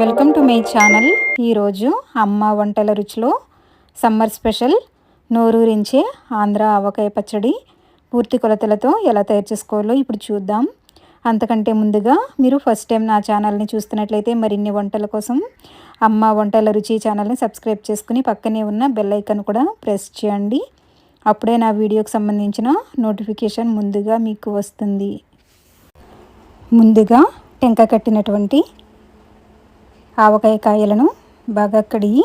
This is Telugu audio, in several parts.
Welcome to my channel. ఈరోజు అమ్మ వంటల రుచిలో సమ్మర్ స్పెషల్ నోరూరించే ఆంధ్ర ఆవకాయ పచ్చడి పూర్తి కొలతలతో ఎలా తయారు చేసుకోవాలో ఇప్పుడు చూద్దాం. అంతకంటే ముందుగా మీరు ఫస్ట్ టైం నా ఛానల్ని చూస్తున్నట్లయితే మరిన్ని వంటల కోసం అమ్మ వంటల రుచి ఛానల్ని సబ్స్క్రైబ్ చేసుకుని పక్కనే ఉన్న బెల్ ఐకాన్ కూడా ప్రెస్ చేయండి. అప్పుడే నా వీడియోకి సంబంధించిన నోటిఫికేషన్ ముందుగా మీకు వస్తుంది. ముందుగా టెంక కట్టినటువంటి ఆవకాయ కాయలను బాగా కడిగి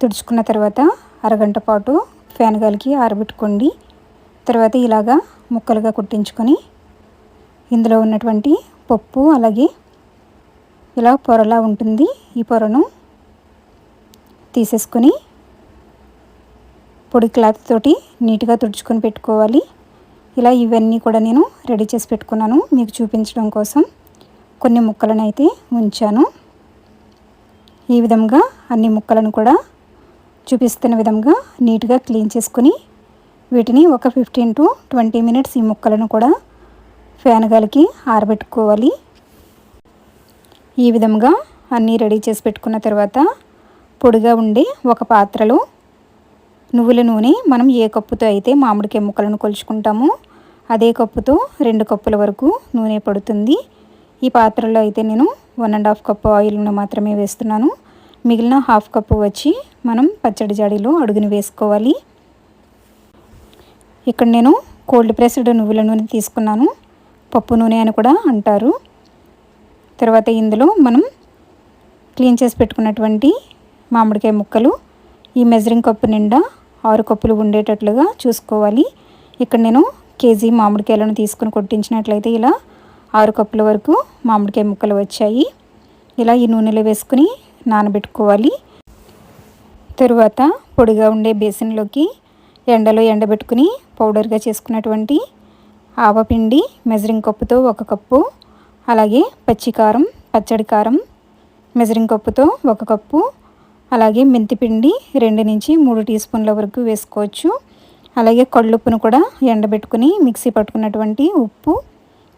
తుడుచుకున్న తర్వాత అరగంట పాటు ఫ్యాన్ గాలికి ఆరబెట్టుకోండి. తర్వాత ఇలాగా ముక్కలుగా కుట్టించుకొని ఇందులో ఉన్నటువంటి పప్పు అలాగే ఇలా పొరలా ఉంటుంది, ఈ పొరను తీసేసుకొని పొడి క్లాత్ తోటి నీట్గా తుడుచుకొని పెట్టుకోవాలి. ఇలా ఇవన్నీ కూడా నేను రెడీ చేసి పెట్టుకున్నాను. మీకు చూపించడం కోసం కొన్ని ముక్కలను అయితే ఉంచాను. ఈ విధంగా అన్ని ముక్కలను కూడా చూపిస్తున్న విధంగా నీట్గా క్లీన్ చేసుకుని వీటిని ఒక 15 to 20 minutes ఈ ముక్కలను కూడా ఫ్యాన్ గాలికి ఆరబెట్టుకోవాలి. ఈ విధంగా అన్నీ రెడీ చేసి పెట్టుకున్న తర్వాత పొడిగా ఉండే ఒక పాత్రలో నువ్వుల నూనె మనం ఏ కప్పుతో అయితే మామిడికాయ ముక్కలను కొలుచుకుంటామో అదే కప్పుతో 2 కప్పుల వరకు నూనె పడుతుంది. ఈ పాత్రలో అయితే నేను 1.5 కప్పు ఆయిల్ను మాత్రమే వేస్తున్నాను. మిగిలిన 1/2 కప్పు వచ్చి మనం పచ్చడి జాడీలో అడుగుని వేసుకోవాలి. ఇక్కడ నేను కోల్డ్ ప్రెస్డ్ నువ్వుల నూనె తీసుకున్నాను, పప్పు నూనె అని కూడా అంటారు. తర్వాత ఇందులో మనం క్లీన్ చేసి పెట్టుకున్నటువంటి మామిడికాయ ముక్కలు ఈ మెజరింగ్ కప్పు నిండా 6 కప్పులు ఉండేటట్లుగా చూసుకోవాలి. ఇక్కడ నేను కేజీ మామిడికాయలను తీసుకుని కొట్టించినట్లయితే ఇలా 6 కప్పుల వరకు మామిడికాయ ముక్కలు వచ్చాయి. ఇలా ఈ నూనెలో వేసుకుని నానబెట్టుకోవాలి. తరువాత పొడిగా ఉండే బేసిన్లోకి ఎండలో ఎండబెట్టుకుని పౌడర్గా చేసుకున్నటువంటి ఆవపిండి మెజరింగ్ కప్పుతో 1 కప్పు, అలాగే పచ్చికారం పచ్చడి కారం మెజరింగ్ కప్పుతో 1 కప్పు, అలాగే మెంతిపిండి 2 నుంచి 3 టీ స్పూన్ల వరకు వేసుకోవచ్చు. అలాగే కళ్ళుప్పును కూడా ఎండబెట్టుకుని మిక్సీ పట్టుకున్నటువంటి ఉప్పు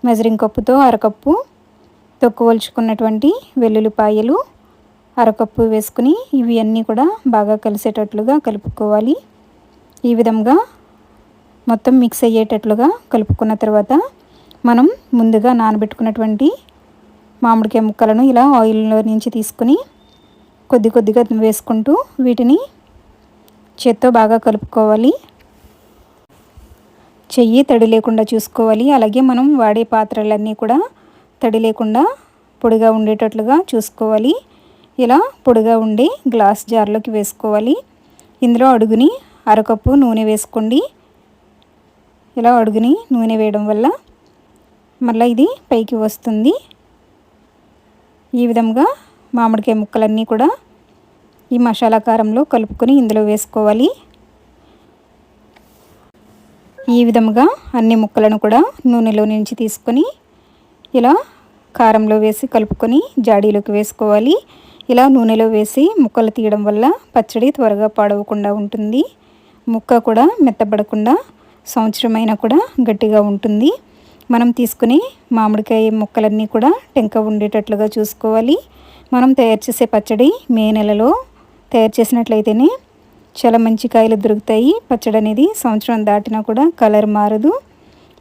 మెజరింగ్ కప్పుతో 1/2 కప్పు, తొక్కువలుచుకున్నటువంటి వెల్లుల్లిపాయలు 1/2 కప్పు వేసుకుని ఇవి అన్నీ కూడా బాగా కలిసేటట్లుగా కలుపుకోవాలి. ఈ విధంగా మొత్తం మిక్స్ అయ్యేటట్లుగా కలుపుకున్న తర్వాత మనం ముందుగా నానబెట్టుకున్నటువంటి మామిడికాయ ముక్కలను ఇలా ఆయిల్లో నుంచి తీసుకుని కొద్దిగా వేసుకుంటూ వీటిని చేత్తో బాగా కలుపుకోవాలి. చెయ్యి తడి లేకుండా చూసుకోవాలి. అలాగే మనం వాడే పాత్రలన్నీ కూడా తడి లేకుండా పొడిగా ఉండేటట్లుగా చూసుకోవాలి. ఇలా పొడిగా ఉండి గ్లాస్ జార్లోకి వేసుకోవాలి. ఇందులో అడుగుని 1/2 కప్పు నూనె వేసుకోండి. ఇలా అడుగుని నూనె వేయడం వల్ల మళ్ళీ ఇది పైకి వస్తుంది. ఈ విధంగా మామిడికాయ ముక్కలన్నీ కూడా ఈ మసాలా కారంలో కలుపుకొని ఇందులో వేసుకోవాలి. ఈ విధంగా అన్ని ముక్కలను కూడా నూనెలో నుంచి తీసుకొని ఇలా కారంలో వేసి కలుపుకొని జాడీలోకి వేసుకోవాలి. ఇలా నూనెలో వేసి ముక్కలు తీయడం వల్ల పచ్చడి త్వరగా పాడవకుండా ఉంటుంది. ముక్క కూడా మెత్తబడకుండా సంవత్సరమైనా కూడా గట్టిగా ఉంటుంది. మనం తీసుకుని మామిడికాయ ముక్కలన్నీ కూడా టెంక ఉండేటట్లుగా చూసుకోవాలి. మనం తయారు చేసే పచ్చడి మే నెలలో తయారు చేసినట్లయితేనే చాలా మంచి కాయలు దొరుకుతాయి. పచ్చడి అనేది సంవత్సరం దాటినా కూడా కలర్ మారదు,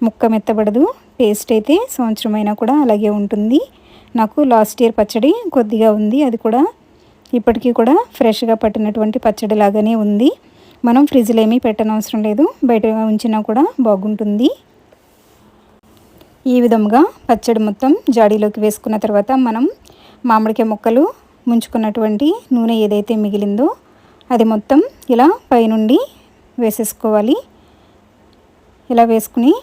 ముక్క మెత్తబడదు, టేస్ట్ అయితే సంవత్సరమైనా కూడా అలాగే ఉంటుంది. నాకు లాస్ట్ ఇయర్ పచ్చడి కొద్దిగా ఉంది, అది కూడా ఇప్పటికీ కూడా ఫ్రెష్గా పట్టినటువంటి పచ్చడి లాగానే ఉంది. మనం ఫ్రిడ్జ్లో ఏమీ పెట్టనవసరం లేదు, బయట ఉంచినా కూడా బాగుంటుంది. ఈ విధంగా పచ్చడి మొత్తం జాడీలోకి వేసుకున్న తర్వాత మనం మామిడికాయ ముక్కలు ముంచుకున్నటువంటి నూనె ఏదైతే మిగిలిందో అది మొత్తం ఇలా పైనుండి వేసేసుకోవాలి. ఇలా వేసుకుని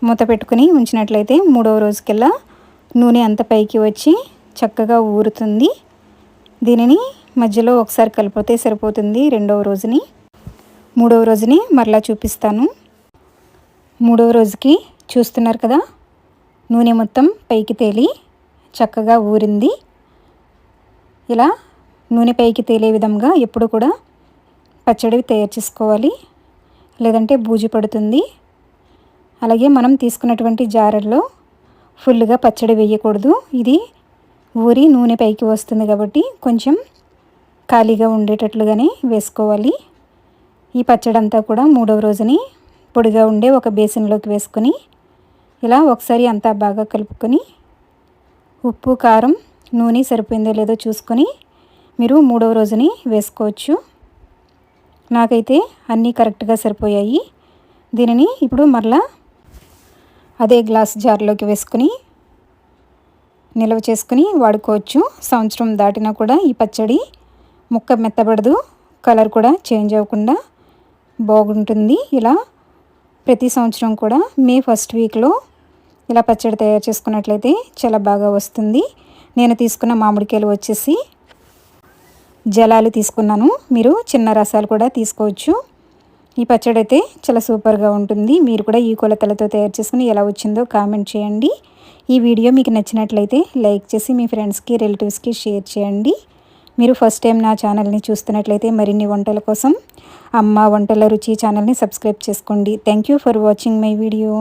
మూత పెట్టుకుని ఉంచినట్లయితే 3వ రోజుకల్లా నూనె అంత పైకి వచ్చి చక్కగా ఊరుతుంది. దీనిని మధ్యలో ఒకసారి కలిపితే సరిపోతుంది. 2వ రోజుని 3వ రోజుని మరలా చూపిస్తాను. 3వ రోజుకి చూస్తున్నారు కదా, నూనె మొత్తం పైకి తేలి చక్కగా ఊరింది. ఇలా నూనె పైకి తేలే విధంగా ఎప్పుడు కూడా పచ్చడి తయారు చేసుకోవాలి, లేదంటే బూజు పడుతుంది. అలాగే మనం తీసుకున్నటువంటి జారల్లో ఫుల్గా పచ్చడి వేయకూడదు. ఇది ఊరి నూనె పైకి వస్తుంది కాబట్టి కొంచెం ఖాళీగా ఉండేటట్లుగానే వేసుకోవాలి. ఈ పచ్చడి అంతా కూడా 3వ రోజుని పొడిగా ఉండే ఒక బేసిన్లోకి వేసుకొని ఇలా ఒకసారి అంతా బాగా కలుపుకొని ఉప్పు, కారం, నూనె సరిపోయిందో లేదో చూసుకొని మీరు 3వ రోజుని వేసుకోవచ్చు. నాకైతే అన్నీ కరెక్ట్గా సరిపోయాయి. దీనిని ఇప్పుడు మరలా అదే గ్లాస్ జార్లోకి వేసుకొని నిల్వ చేసుకుని వాడుకోవచ్చు. సంవత్సరం దాటినా కూడా ఈ పచ్చడి ముక్క మెత్తబడదు, కలర్ కూడా చేంజ్ అవ్వకుండా బాగుంటుంది. ఇలా ప్రతి సంవత్సరం కూడా మే ఫస్ట్ వీక్లో ఇలా పచ్చడి తయారు చేసుకున్నట్లయితే చాలా బాగా వస్తుంది. నేను తీసుకున్న మామిడికాయలు వచ్చేసి జలాలు తీసుకున్నాను. మీరు చిన్న రసాలు కూడా తీసుకోవచ్చు. ఈ పచ్చడి అయితే చాలా సూపర్గా ఉంటుంది. మీరు కూడా ఈ కొలతలతో తయారు చేసుకుని ఎలా వచ్చిందో కామెంట్ చేయండి. ఈ వీడియో మీకు నచ్చినట్లయితే లైక్ చేసి మీ ఫ్రెండ్స్కి, రిలేటివ్స్కి షేర్ చేయండి. మీరు ఫస్ట్ టైం నా ఛానల్ని చూస్తున్నట్లయితే మరిన్ని వంటల కోసం అమ్మ వంటల రుచి ఛానల్ని సబ్స్క్రైబ్ చేసుకోండి. Thank you for watching my video.